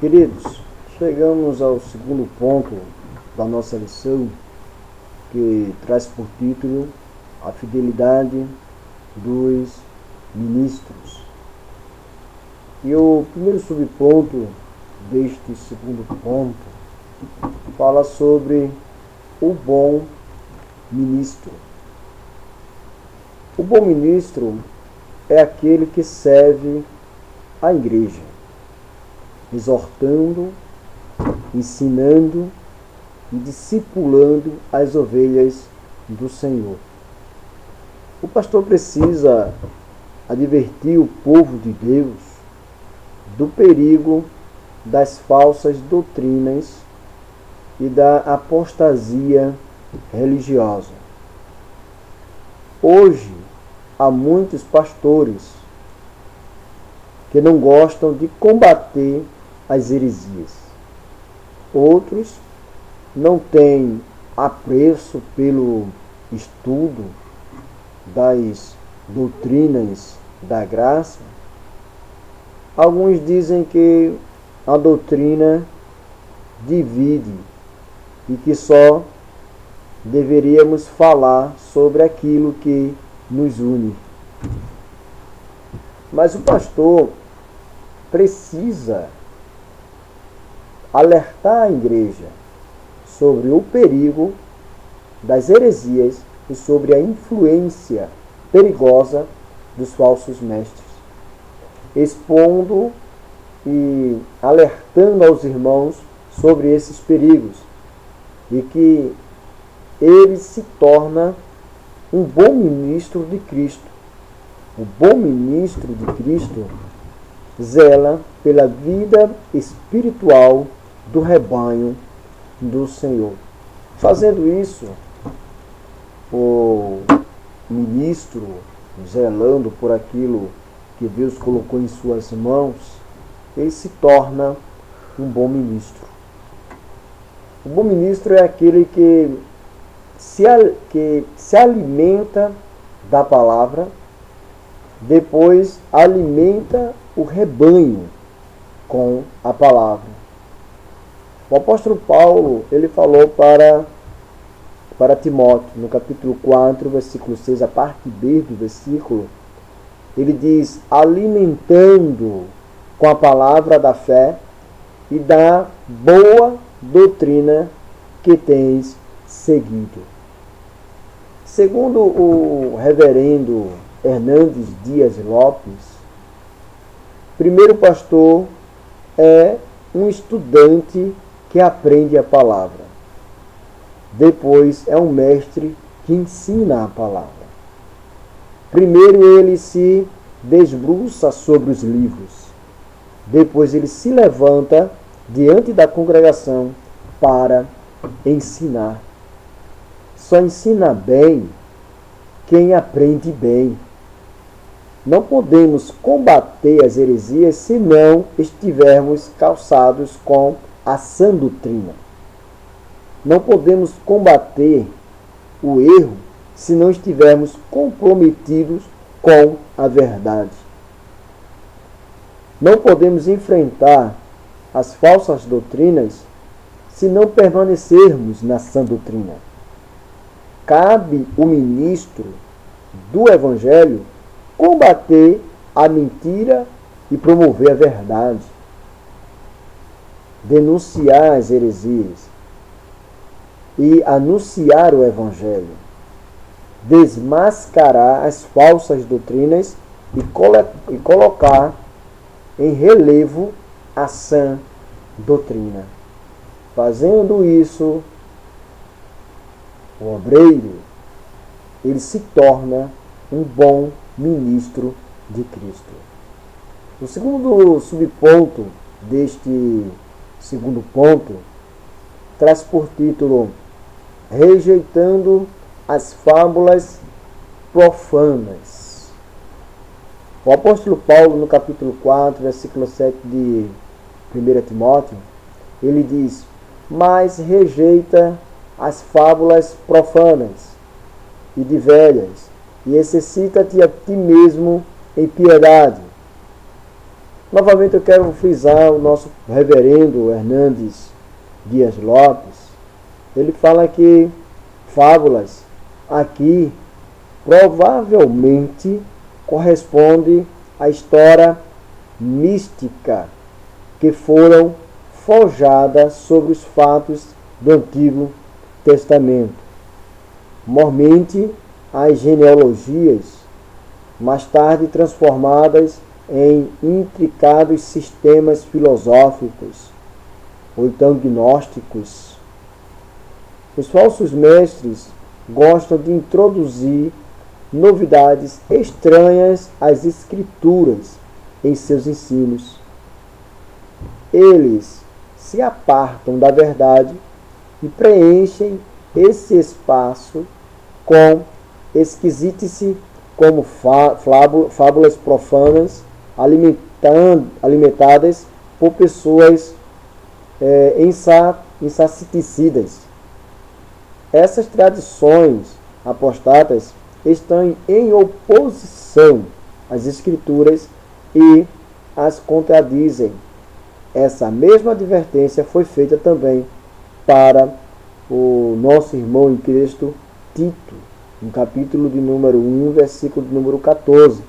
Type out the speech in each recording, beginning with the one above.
Queridos, chegamos ao segundo ponto da nossa lição, que traz por título a fidelidade dos ministros. E o primeiro subponto deste segundo ponto fala sobre o bom ministro. O bom ministro é aquele que serve a igreja, exortando, ensinando e discipulando as ovelhas do Senhor. O pastor precisa advertir o povo de Deus do perigo das falsas doutrinas e da apostasia religiosa. Hoje, há muitos pastores que não gostam de combater as heresias. Outros não têm apreço pelo estudo das doutrinas da graça. Alguns dizem que a doutrina divide e que só deveríamos falar sobre aquilo que nos une. Mas o pastor precisa alertar a igreja sobre o perigo das heresias e sobre a influência perigosa dos falsos mestres, expondo e alertando aos irmãos sobre esses perigos, e que ele se torna um bom ministro de Cristo. O bom ministro de Cristo zela pela vida espiritual do rebanho do Senhor. Fazendo isso, o ministro, zelando por aquilo que Deus colocou em suas mãos, ele se torna um bom ministro. O bom ministro é aquele que se alimenta da palavra, depois alimenta o rebanho com a palavra. O apóstolo Paulo, ele falou para Timóteo, no capítulo 4, versículo 6, a parte B do versículo, ele diz: alimentando com a palavra da fé e da boa doutrina que tens seguido. Segundo o reverendo Hernandes Dias Lopes, primeiro pastor é um estudante que aprende a palavra. Depois é um mestre que ensina a palavra. Primeiro ele se debruça sobre os livros. Depois ele se levanta diante da congregação para ensinar. Só ensina bem quem aprende bem. Não podemos combater as heresias se não estivermos calçados com a sã doutrina. Não podemos combater o erro se não estivermos comprometidos com a verdade. Não podemos enfrentar as falsas doutrinas se não permanecermos na sã doutrina. Cabe o ministro do Evangelho combater a mentira e promover a verdade, denunciar as heresias e anunciar o Evangelho, desmascarar as falsas doutrinas e colocar em relevo a sã doutrina. Fazendo isso, o obreiro, ele se torna um bom ministro de Cristo. O segundo subponto deste segundo ponto traz por título rejeitando as fábulas profanas. O apóstolo Paulo, no capítulo 4, versículo 7 de 1 Timóteo, ele diz: mas rejeita as fábulas profanas e de velhas, e exercita-te a ti mesmo em piedade. Novamente eu quero frisar o nosso reverendo Hernandes Dias Lopes. Ele fala que fábulas aqui provavelmente corresponde à história mística que foram forjadas sobre os fatos do Antigo Testamento. Mormente as genealogias, mais tarde transformadas em intricados sistemas filosóficos, ou então gnósticos. Os falsos mestres gostam de introduzir novidades estranhas às escrituras em seus ensinos. Eles se apartam da verdade e preenchem esse espaço com esquisitice como fábulas profanas alimentadas por pessoas insaciticidas. Essas tradições apostatas estão em oposição às Escrituras e as contradizem. Essa mesma advertência foi feita também para o nosso irmão em Cristo Tito, no capítulo de número 1, versículo de número 14.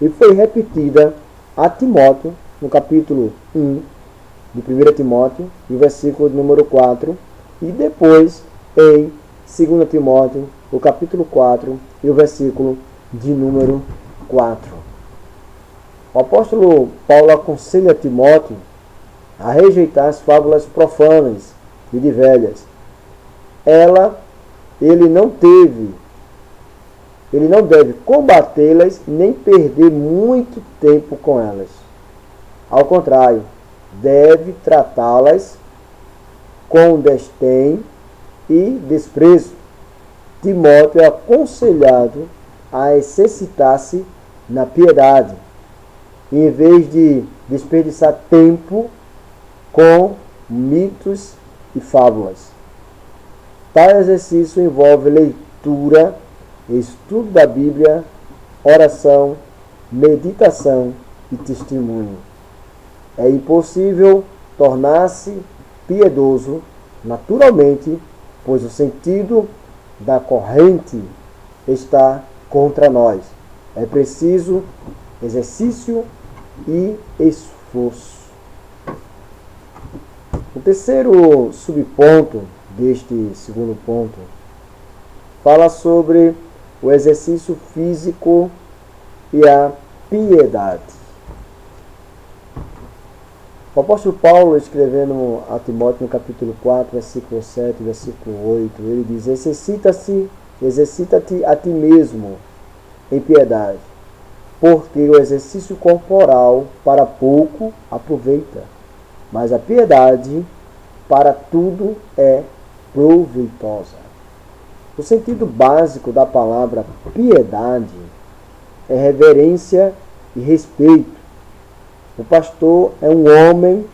E foi repetida a Timóteo, no capítulo 1 de 1 Timóteo, no versículo de número 4, e depois em 2 Timóteo, o capítulo 4 e o versículo de número 4. O apóstolo Paulo aconselha Timóteo a rejeitar as fábulas profanas e de velhas. Ele não deve combatê-las nem perder muito tempo com elas. Ao contrário, deve tratá-las com desdém e desprezo. Timóteo é aconselhado a exercitar-se na piedade, em vez de desperdiçar tempo com mitos e fábulas. Tal exercício envolve leitura, estudo da Bíblia, oração, meditação e testemunho. É impossível tornar-se piedoso naturalmente, pois o sentido da corrente está contra nós. É preciso exercício e esforço. O terceiro subponto deste segundo ponto fala sobre o exercício físico e a piedade. O apóstolo Paulo, escrevendo a Timóteo no capítulo 4, versículo 7, versículo 8, ele diz: exercita-te a ti mesmo em piedade, porque o exercício corporal para pouco aproveita, mas a piedade para tudo é proveitosa. O sentido básico da palavra piedade é reverência e respeito. O pastor é um homem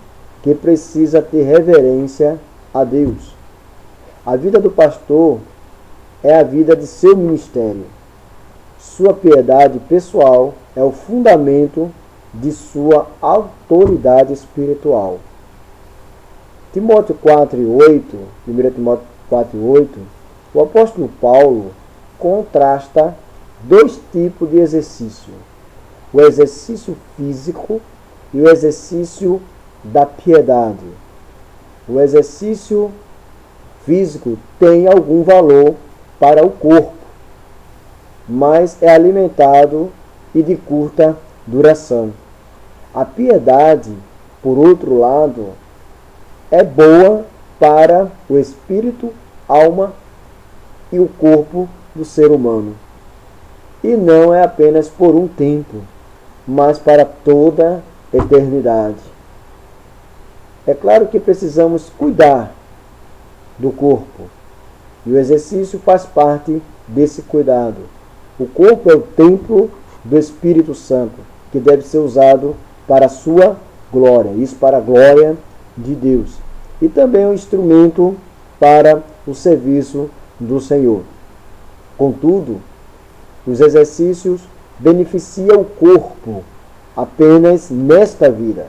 que precisa ter reverência a Deus. A vida do pastor é a vida de seu ministério. Sua piedade pessoal é o fundamento de sua autoridade espiritual. Timóteo 4:8, 1 Timóteo 4:8, o apóstolo Paulo contrasta dois tipos de exercício: o exercício físico e o exercício da piedade. O exercício físico tem algum valor para o corpo, mas é alimentado e de curta duração. A piedade, por outro lado, é boa para o espírito, alma e o corpo do ser humano. E não é apenas por um tempo, mas para toda a eternidade. É claro que precisamos cuidar do corpo, e o exercício faz parte desse cuidado. O corpo é o templo do Espírito Santo, que deve ser usado para a sua glória, isso para a glória de Deus. E também é um instrumento para o serviço do Senhor. Contudo, os exercícios beneficiam o corpo apenas nesta vida,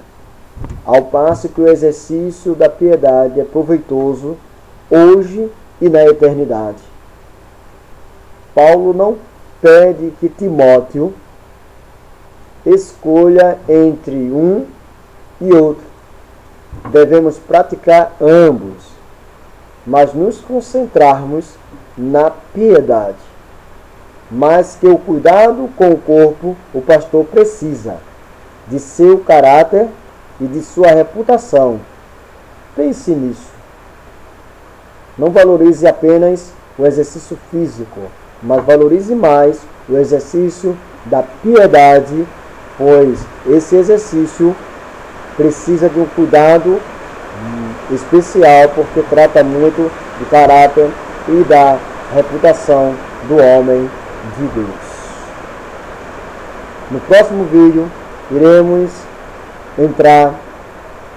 ao passo que o exercício da piedade é proveitoso hoje e na eternidade. Paulo não pede que Timóteo escolha entre um e outro. Devemos praticar ambos, mas nos concentrarmos na piedade. Mais que o cuidado com o corpo, o pastor precisa de seu caráter e de sua reputação. Pense nisso. Não valorize apenas o exercício físico, mas valorize mais o exercício da piedade, pois esse exercício precisa de um cuidado especial, porque trata muito do caráter e da reputação do homem de Deus. No próximo vídeo, iremos entrar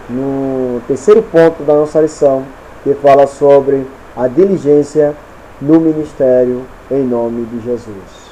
no terceiro ponto da nossa lição, que fala sobre a diligência no ministério em nome de Jesus.